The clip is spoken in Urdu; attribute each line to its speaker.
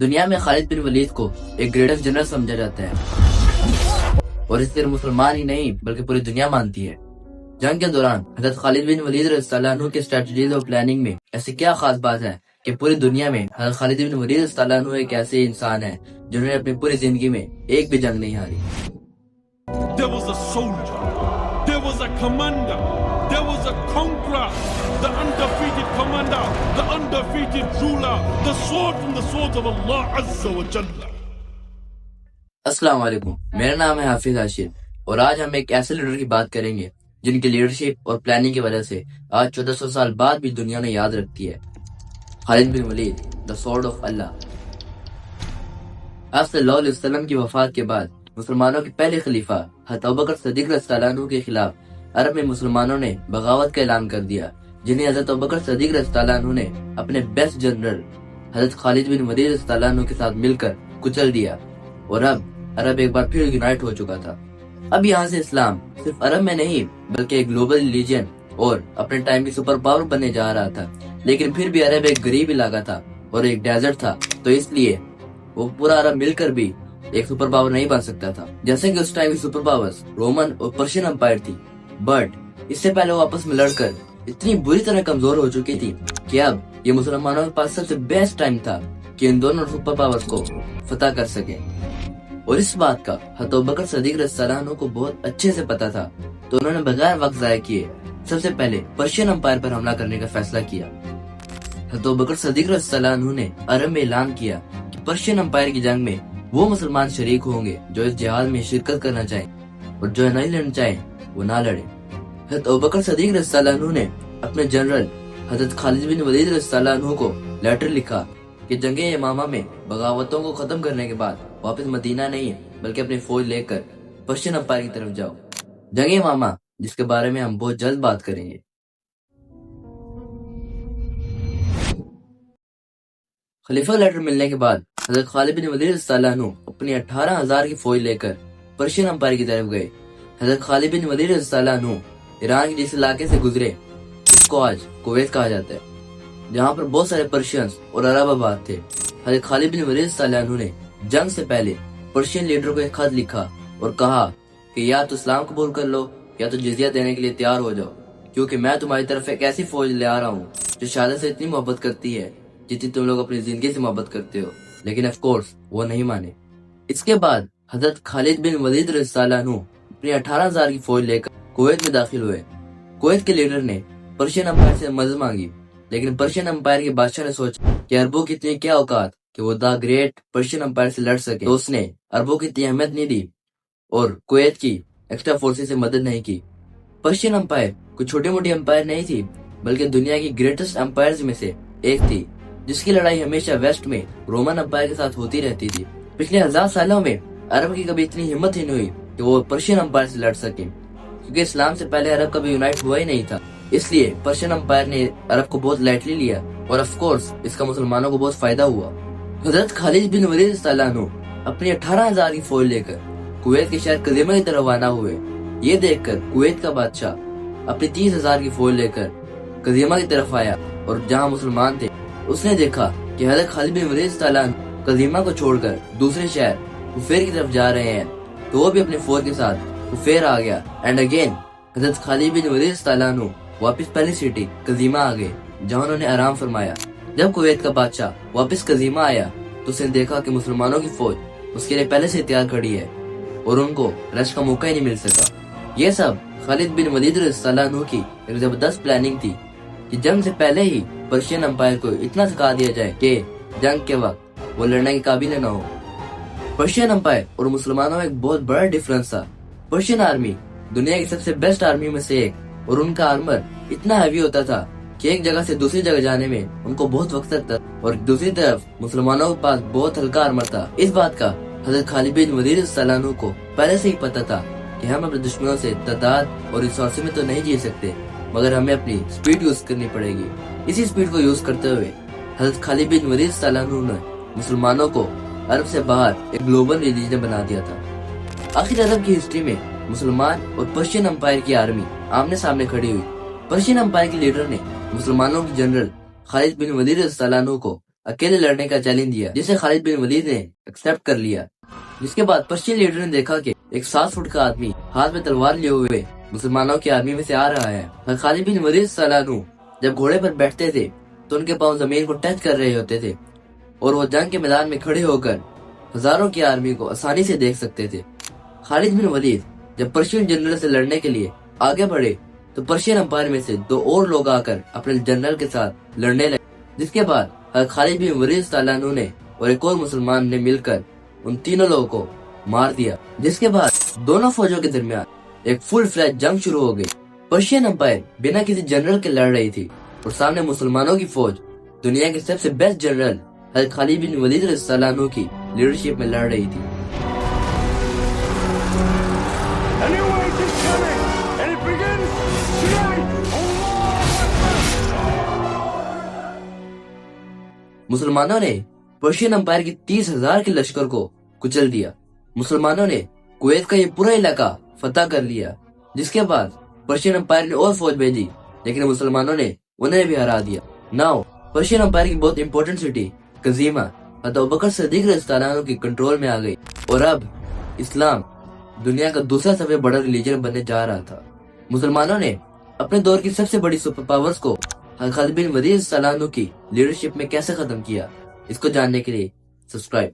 Speaker 1: دنیا میں خالد بن ولید کو ایک گریٹسٹ جنرل سمجھا جاتا ہے اور اس صرف مسلمان ہی نہیں بلکہ پوری دنیا مانتی ہے۔ جنگ کے دوران حضرت خالد بن ولید رضی اللہ عنہ کے اسٹریٹجیز اور پلاننگ میں ایسی کیا خاص بات ہے کہ پوری دنیا میں حضرت خالد بن ولید رضی اللہ عنہ ایک ایسے انسان ہے جنہوں نے اپنی پوری زندگی میں ایک بھی جنگ نہیں ہاری۔
Speaker 2: There was a soldier, there was a commander, there was a conqueror, the undefeated commander, the undefeated ruler, the sword from the swords of Allah Azza wa Jalla.
Speaker 1: السلام علیکم، میرا نام ہے حافظ عاشر اور آج ہم ایک ایسے لیڈر کی بات کریں گے جن کی لیڈرشپ اور پلاننگ کی وجہ سے آج 1400 سال بعد بھی دنیا نے یاد رکھتی ہے۔ خالد بن ولید، the sword of Allah۔ آپ صلی اللہ علیہ وسلم کی وفات کے بعد مسلمانوں کے پہلے خلیفہ حضرت ابوبکر صدیق رضی اللہ عنہ کے خلاف عرب میں مسلمانوں نے بغاوت کا اعلان کر دیا، جنہیں حضرت ابوبکر صدیق رضی اللہ عنہ نے اپنے بیسٹ جنرل حضرت خالد بن ولید رضی اللہ عنہ کے ساتھ مل کر کچل دیا اور اب عرب ایک بار پھر یونائٹ ہو چکا تھا۔ اب یہاں سے اسلام صرف عرب میں نہیں بلکہ ایک گلوبل ریلیجن اور اپنے ٹائم کی سپر پاور بننے جا رہا تھا، لیکن پھر بھی عرب ایک غریب علاقہ تھا اور ایک ڈیزرٹ تھا، تو اس لیے وہ پورا عرب مل کر بھی ایک سپر پاور نہیں بن سکتا تھا۔ جیسے کہ اس ٹائم کی سپر پاورز رومن اور پرشین امپائر تھی، بٹ اس سے پہلے وہ آپس میں لڑ کر اتنی بری طرح کمزور ہو چکی تھی کہ اب یہ مسلمانوں کے پاس سب سے بیسٹ ٹائم تھا کہ ان دونوں سپر پاورز کو فتح کر سکے، اور اس بات کا حضرت ابوبکر صدیق رضی اللہ عنہ کو بہت اچھے سے پتا تھا، تو انہوں نے بغیر وقت ضائع کیے سب سے پہلے پرشین امپائر پر حملہ کرنے کا فیصلہ کیا۔ حضرت ابوبکر صدیق رضی اللہ عنہ نے عرب میں اعلان کیا کہ پرشین امپائر کی جنگ میں وہ مسلمان شریک ہوں گے جو اس جہاد میں شرکت کرنا چاہیں اور جو نہیں لڑنا چاہیں وہ نہ لڑے۔ حضرت ابوبکر صدیق رضی اللہ عنہ نے اپنے جنرل حضرت خالد بن ولید رضی اللہ عنہ کو لیٹر لکھا کہ جنگ یمامہ میں بغاوتوں کو ختم کرنے کے بعد واپس مدینہ نہیں بلکہ اپنی فوج لے کر پرشین امپائر کی طرف جاؤ۔ جنگ یمامہ جس کے بارے میں ہم بہت جلد بات کریں گے۔ خلیفہ لیٹر ملنے کے بعد حضرت خالد بن ولید رضی اللہ عنہ اپنی 18,000 کی فوج لے کر پرشین امپائر کی طرف گئے۔ حضرت خالد بن ولید رضی اللہ عنہ ایران کے جس علاقے سے گزرے اس کو آج کویت کہا جاتا ہے، جہاں پر بہت سارے پرشینز اور عرب آباد تھے۔ حضرت خالد بن ولید رضی اللہ عنہ نے جنگ سے پہلے پرشین لیڈر کو ایک خط لکھا اور کہا کہ یا تو اسلام قبول کر لو یا تو جزیہ دینے کے لیے تیار ہو جاؤ، کیونکہ میں تمہاری طرف ایک ایسی فوج لے آ رہا ہوں جو شہادت سے اتنی محبت کرتی ہے جتنی تم لوگ اپنی زندگی سے محبت کرتے ہو، لیکن آف کورس وہ نہیں مانے۔ اس کے بعد حضرت خالد بن ولید رضی اللہ عنہ اپنی 18,000 کی فوج لے کر کویت میں داخل ہوئے۔ کویت کے لیڈر نے پرشین امپائر سے مدد مانگی، لیکن پرشین امپائر کے بادشاہ نے سوچا کہ عربوں کی اتنی کیا اوقات کہ وہ دا گریٹ پرشین امپائر سے لڑ سکے، تو اس نے عربوں کی اتنی اہمیت نہیں دی اور کویت کی ایکسٹرا فورسز سے مدد نہیں کی۔ پرشین امپائر کوئی چھوٹی موٹی امپائر نہیں تھی بلکہ دنیا کی گریٹسٹ امپائرز میں سے ایک تھی، جس کی لڑائی ہمیشہ ویسٹ میں رومن امپائر کے ساتھ ہوتی رہتی تھی۔ پچھلے 1000 سالوں میں عرب کی کبھی اتنی ہمت ہی نہیں ہوئی کہ وہ پرشین امپائر سے لڑ سکیں، کیونکہ اسلام سے پہلے عرب کبھی یونائٹ ہوا ہی نہیں تھا، اس لیے پرشین امپائر نے عرب کو بہت لائٹلی لیا اور آف کورس اس کا مسلمانوں کو بہت فائدہ ہوا۔ حضرت خالد بن ولید رضی اللہ عنہ اپنی 18,000 کی فوج لے کر کویت کے شہر قزیمہ کی طرف روانہ ہوئے۔ یہ دیکھ کر کویت کا بادشاہ اپنی 30,000 کی فوج لے کر قزیمہ کی طرف آیا، اور جہاں مسلمان تھے اس نے دیکھا کہ حضرت خالد بن ولید رضی اللہ عنہ قزیمہ کو چھوڑ کر دوسرے شہر کفیر کی طرف جا رہے ہیں، تو وہ بھی اپنی فوج کے ساتھ کفیر آ گیا، اینڈ اگین حضرت خالد بن ولید رضی اللہ عنہ واپس پہلی سٹی قزیمہ آ گئے جہاں انہوں نے آرام فرمایا۔ جب کویت کا بادشاہ واپس قزیمہ آیا تو اس نے دیکھا کہ مسلمانوں کی فوج اس کے لیے پہلے سے تیار کھڑی ہے اور ان کو ریسٹ کا موقع ہی نہیں مل سکا۔ یہ سب خالد بن ولید رضی اللہ عنہ کی ایک زبردست پلاننگ تھی کہ جنگ سے پہلے ہی پرشین امپائر کو اتنا تھکا دیا جائے کہ جنگ کے وقت وہ لڑنے کے قابل نہ ہو۔ پرشین امپائر اور مسلمانوں میں ایک بہت بڑا ڈفرنس تھا۔ پرشین آرمی دنیا کی سب سے بیسٹ آرمی میں سے ایک، اور ان کا آرمر اتنا ہیوی ہوتا تھا کہ ایک جگہ سے دوسری جگہ جانے میں ان کو بہت وقت لگتا، اور دوسری طرف مسلمانوں کے پاس بہت ہلکا آرمر تھا۔ اس بات کا حضرت خالد بن ولید رضی اللہ عنہ کو پہلے سے ہی پتا تھا کہ ہم اپنے دشمنوں سے تعداد اور ریسورس میں تو نہیں جیت سکتے، مگر ہمیں اپنی سپیڈ یوز کرنی پڑے گی۔ اسی سپیڈ کو یوز کرتے ہوئے حضرت خالد بن ولید رضی اللہ عنہ نے مسلمانوں کو عرب سے باہر ایک گلوبل ریلیجن بنا دیا تھا۔ آخر عرب کی ہسٹری میں مسلمان اور پرشین امپائر کی آرمی آمنے سامنے کھڑی ہوئی۔ پرشین امپائر کے لیڈر نے مسلمانوں کی جنرل خالد بن ولید رضی اللہ عنہ کو اکیلے لڑنے کا چیلنج دیا، جسے خالد بن ولید نے ایکسپٹ کر لیا۔ جس کے بعد پرشین لیڈر نے دیکھا کہ ایک 7 فٹ کا آدمی ہاتھ میں تلوار لیے ہوئے مسلمانوں کی آرمی میں سے آ رہا ہے۔ خالد بن ولید صلی اللہ عنہ جب گھوڑے پر بیٹھتے تھے تو ان کے پاؤں زمین کو ٹچ کر رہے ہوتے تھے اور وہ جنگ کے میدان میں کھڑے ہو کر ہزاروں کی آرمی کو آسانی سے دیکھ سکتے تھے۔ خالد بن ولید جب پرشین جنرل سے لڑنے کے لیے آگے بڑھے تو پرشین امپائر میں سے 2 اور لوگ آ کر اپنے جنرل کے ساتھ لڑنے لگے، جس کے بعد خالد بن ولید صلی اللہ عنہ نے اور ایک اور مسلمان نے مل کر ان تینوں لوگوں کو مار دیا۔ جس کے بعد دونوں فوجوں کے درمیان ایک فل فلیج جنگ شروع ہو گئی۔ پرشین امپائر بنا کسی جنرل کے لڑ رہی تھی اور سامنے مسلمانوں کی فوج دنیا کے سب سے بیسٹ جنرل حضرت خالد بن ولید رضی اللہ عنہ کی لیڈرشپ میں لڑ رہی تھی۔ مسلمانوں نے پرشین امپائر کی 30,000 کے لشکر کو کچل دیا۔ مسلمانوں نے کویت کا یہ پورا علاقہ فتح کر لیا، جس کے بعد پرشین امپائر نے اور فوج بھیجی لیکن مسلمانوں نے انہیں بھی ہرا دیا۔ ناؤ پرشین امپائر کی بہت امپورٹنٹ سٹی قزیمہ حضرت ابوبکر صدیق رضی اللہ عنہ کی کنٹرول میں آ گئی اور اب اسلام دنیا کا دوسرا سب سے بڑا ریلیجن بننے جا رہا تھا۔ مسلمانوں نے اپنے دور کی سب سے بڑی سپر پاورز کو خالد بن ولید صلی اللہ عنہ کی لیڈرشپ میں کیسے ختم کیا، اس کو جاننے کے لیے سبسکرائب